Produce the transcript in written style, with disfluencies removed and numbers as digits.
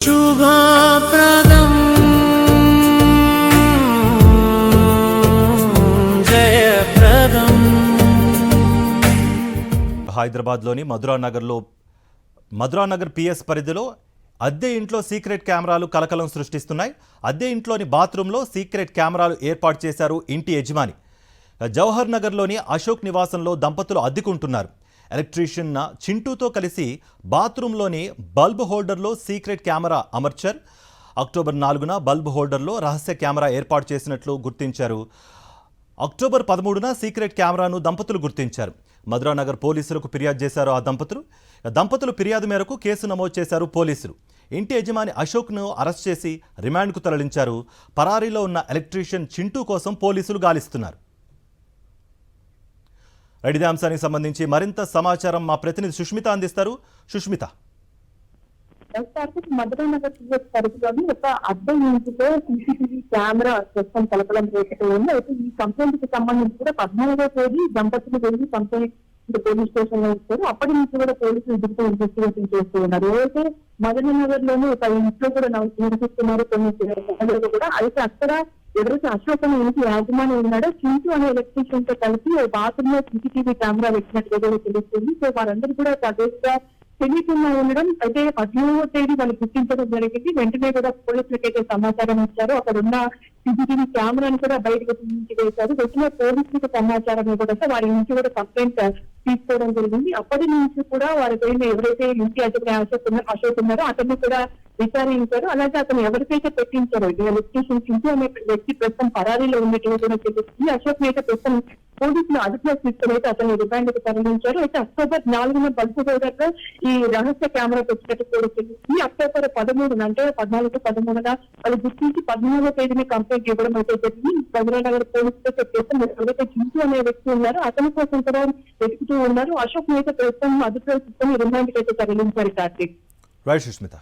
శుభప్రదం జయప్రదం. హైదరాబాద్లోని మధురానగర్ పిఎస్ పరిధిలో అద్దె ఇంట్లో సీక్రెట్ కెమెరాలు కలకలం సృష్టిస్తున్నాయి. అద్దె ఇంట్లోని బాత్రూంలో సీక్రెట్ కెమెరాలు ఏర్పాటు చేశారు ఇంటి యజమాని. జవహర్ నగర్లోని అశోక్ నివాసంలో దంపతులు అద్దెకుంటున్నారు. ఎలక్ట్రీషియన్ చింటూతో కలిసి బాత్రూంలోని బల్బ్ హోల్డర్లో సీక్రెట్ కెమెరా అమర్చారు. అక్టోబర్ 4న బల్బ్ హోల్డర్లో రహస్య కెమెరా ఏర్పాటు చేసినట్లు గుర్తించారు. అక్టోబర్ 13న సీక్రెట్ కెమెరాను దంపతులు గుర్తించారు. మధురానగర్ పోలీసులకు ఫిర్యాదు చేశారు ఆ దంపతులు ఫిర్యాదు మేరకు కేసు నమోదు చేశారు పోలీసులు. ఇంటి యజమాని అశోక్ను అరెస్ట్ చేసి రిమాండ్కు తరలించారు. పరారీలో ఉన్న ఎలక్ట్రీషియన్ చింటూ కోసం పోలీసులు గాలిస్తున్నారు. ఇదే అంశానికి సంబంధించి మరింత సమాచారం మా ప్రతినిధి సుష్మిత అందిస్తారు. సుష్మిత, మధురానగర్ పరిధిలోని ఒక అద్దె ఇంటిలో సీసీటీవీ కెమెరా ప్రస్తుతం కలపడం రేటు ఉంది. అయితే ఈ కంప్లైంట్ కి సంబంధించి కూడా 14వ తేదీ దంపతులు వెళ్ళి కంప్లైంట్ పోలీస్ స్టేషన్ లో ఇచ్చారు. అప్పటి నుంచి కూడా పోలీసులు ఇద్దరితో ఇన్వెస్టిగేషన్ చేస్తూ ఉన్నారు. ఏదైతే మధురానగర్ లోని ఒక ఇంట్లో కూడా నివసిస్తున్నారు కొన్ని కూడా. అయితే అక్కడ ఎవరైతే అశోక్ అనే ఇంటి యాజమాని ఉన్నాడో చింటూ అనే ఎలక్ట్రీషియన్ తో కలిసి బాత్రూమ్ లో సీసీటీవీ కెమెరా పెట్టినట్టుగా తెలుస్తుంది. సో వారందరూ కూడా తదేగా తెలియకుండా ఉండడం. అయితే 14వ తేదీ వాళ్ళు గుర్తించడం జరిగింది. వెంటనే కూడా పోలీసులకైతే సమాచారం ఇచ్చారు. అక్కడ ఉన్న సీసీటీవీ కెమెరాను కూడా బయటకు తీసి వేశారు. వెంటనే పోలీసులకు సమాచారం ఇవ్వడంతో వారి నుంచి కూడా కంప్లైంట్ తీసుకోవడం జరిగింది. అప్పటి నుంచి కూడా వారి పైన ఎవరైతే ఇంటి యజమాని అశోక్ ఉన్నారో అతన్ని కూడా విచారించారు. అలాగే అతను ఎవరికైతే పెట్టించారో ఎలక్ట్రీషియన్ చింటూ అనే వ్యక్తి ప్రస్తుతం పరారీలో ఉన్నట్టుగా కూడా తెలుస్తుంది. అశోక్ అయితే ప్రస్తుతం పోలీసులు అదుపులో తీసుకుని అయితే అతన్ని రిమాండ్కు తరలించారు. అయితే అక్టోబర్ 4న బల్బ్ హోల్డర్లో ఈ రహస్య కెమెరా పెట్టినట్టు కూడా తెలుస్తుంది. అక్టోబర్ 13 అంటే 14-13న వాళ్ళు గుర్తించి 14వ తేదీని కంప్లైంట్ ఇవ్వడం అయితే జరిగింది. మధురానగర్ పోలీసులతో చెప్పేసి ఎవరైతే చింటూ అనే వ్యక్తి ఉన్నారో అతని కోసం కూడా వెతుకుతూ ఉన్నారు. అశోక్ అయితే ప్రస్తుతం అదుపులో తీసుకుని రిమాండ్కి అయితే తరలించారు. కార్తీక్. రైట్ సుష్మిత.